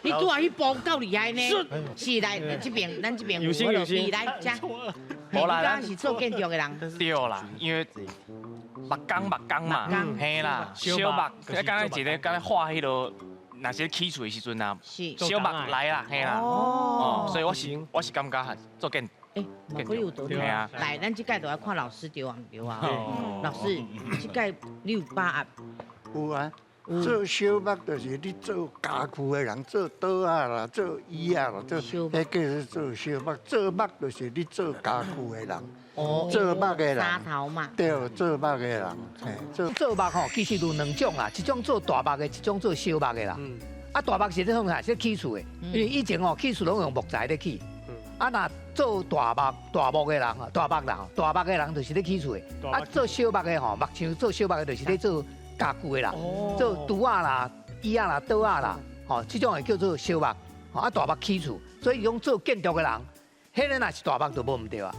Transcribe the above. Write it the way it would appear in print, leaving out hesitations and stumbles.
你拄啊，迄步够厉害呢。是来这边，咱这边有心来遮。无啦，咱是做建筑的人。对啦，因为目光嘛，嘿啦，小目，刚才一个刚才画迄落，那些起厝的时阵啊，小目来啦，嘿啦，哦，所以我是感觉做建。可以有道理啊！来，咱这届就要看老师对啊，唔对啊？老师，这届你有把握？有啊，做小目就是你做家具的人，做刀啊啦，做椅啊啦，做迄个是做小目。做目就是你做家具的人，做目的人。沙头嘛。对，做目的人，做目吼，其实有两种啦，一种做大目的，一种做小目的啦。啊，大目是咧创啥？是起厝的，因为以前吼起厝拢用木材咧起。啊，若做大目的人，大目的人就是咧起厝的。啊，做小目的吼，目像做小目的就是咧做家具的啦，做拄仔啦、椅仔啦、刀仔啦，吼，这种会叫做小目。啊，大目起厝，所以讲做建筑的人，迄个若是大目就无毋对啊。